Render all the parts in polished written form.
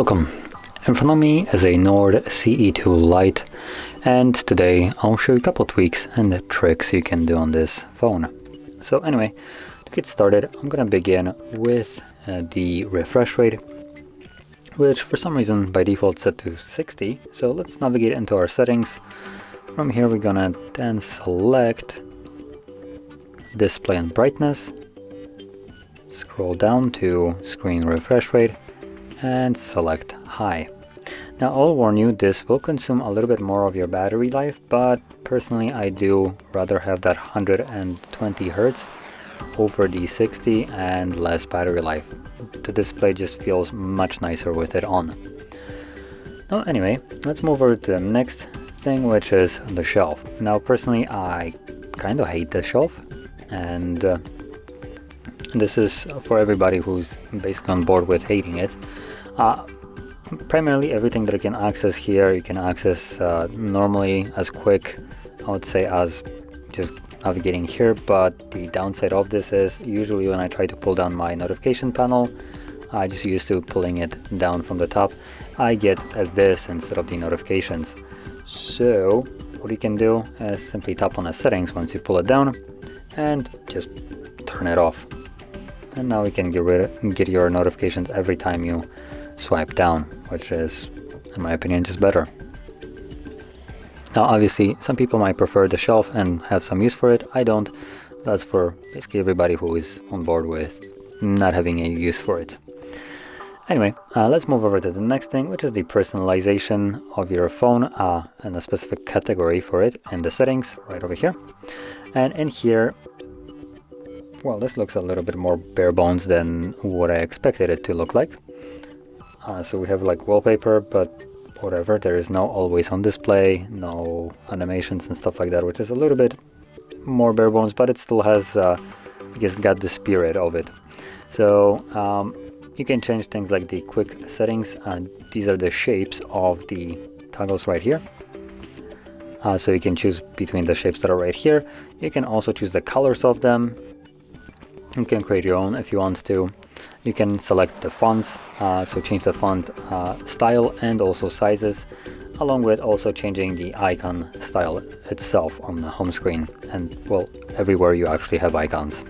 Welcome. In front of me is a Nord CE2 Lite, and today I'll show you a couple tweaks and tricks you can do on this phone. So anyway, to get started, I'm gonna begin with the refresh rate, which for some reason by default is set to 60. So let's navigate into our settings. From here we're gonna then select display and brightness, scroll down to screen refresh rate, and select high. Now I'll warn you, this will consume a little bit more of your battery life, but personally I do rather have that 120 Hertz over the 60 and less battery life. The display just feels much nicer with it on. Now anyway, let's move over to the next thing, which is the shelf. Now personally I kind of hate the shelf, and this is for everybody who's basically on board with hating it. Primarily everything that you can access here, you can access normally as quick, I would say, as just navigating here, but the downside of this is usually when I try to pull down my notification panel, I just used to pulling it down from the top, I get this instead of the notifications. So what you can do is simply tap on the settings once you pull it down and just turn it off. And now we can get your notifications every time you swipe down, which is, in my opinion, just better. Now obviously some people might prefer the shelf and have some use for it. I don't. That's for basically everybody who is on board with not having any use for it. Anyway, let's move over to the next thing, which is the personalization of your phone and a specific category for it in the settings right over here. And in here, well, this looks a little bit more bare bones than what I expected it to look like. So we have like wallpaper, but whatever, there is no always on display, no animations and stuff like that, which is a little bit more bare bones, but it still has, I guess, got the spirit of it. So you can change things like the quick settings, and these are the shapes of the toggles right here. So you can choose between the shapes that are right here. You can also choose the colors of them. You can create your own if you want to. You can select the fonts, so change the font style and also sizes, along with also changing the icon style itself on the home screen and, well, everywhere you actually have icons.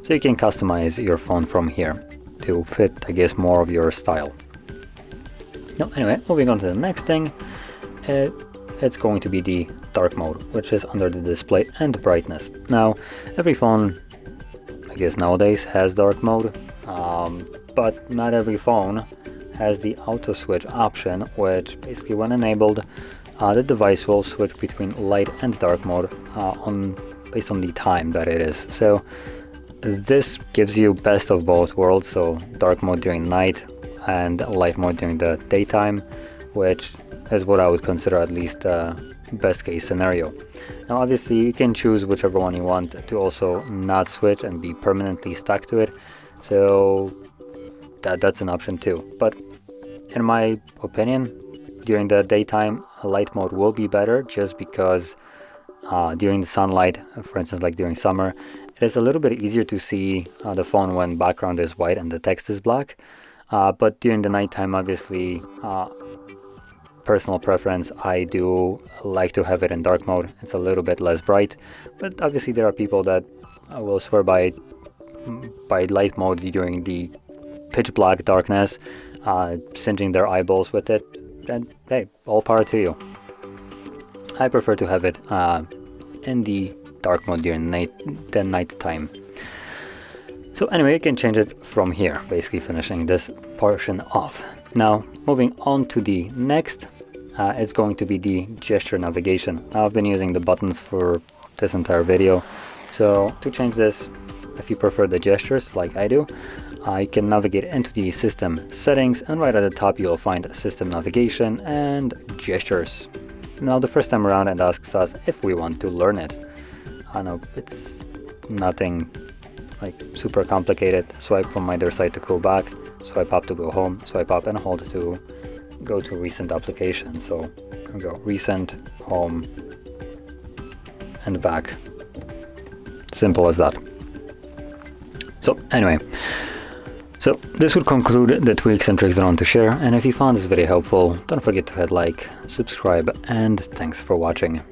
So you can customize your phone from here to fit, I guess, more of your style. Now anyway, moving on to the next thing, it's going to be the dark mode, which is under the display and brightness. Now every phone, I guess, nowadays has dark mode, but not every phone has the auto switch option, which basically when enabled, the device will switch between light and dark mode based on the time that it is. So this gives you best of both worlds, so dark mode during night and light mode during the daytime, which is what I would consider at least best case scenario. Now obviously you can choose whichever one you want to also not switch and be permanently stuck to it, so that's an option too. But in my opinion, during the daytime, light mode will be better, just because during the sunlight, for instance like during summer, it is a little bit easier to see the phone when background is white and the text is black, but during the nighttime, obviously, personal preference, I do like to have it in dark mode. It's a little bit less bright, but obviously there are people that will swear by light mode during the pitch black darkness, singeing their eyeballs with it, and hey, all power to you. I prefer to have it in the dark mode during the night time. So anyway, you can change it from here, basically finishing this portion off. Now moving on to the next, it's going to be the gesture navigation. Now I've been using the buttons for this entire video, so to change this, if you prefer the gestures like I do, you can navigate into the system settings, and right at the top you'll find system navigation and gestures. Now the first time around it asks us if we want to learn it. I know it's nothing like super complicated. Swipe from either side to go back, swipe up to go home, swipe up and hold to go to recent application. So we go recent, home, and back. Simple as that. So anyway, So this would conclude the tweaks and tricks that I want to share, and if you found this video helpful, don't forget to hit like, subscribe, and thanks for watching.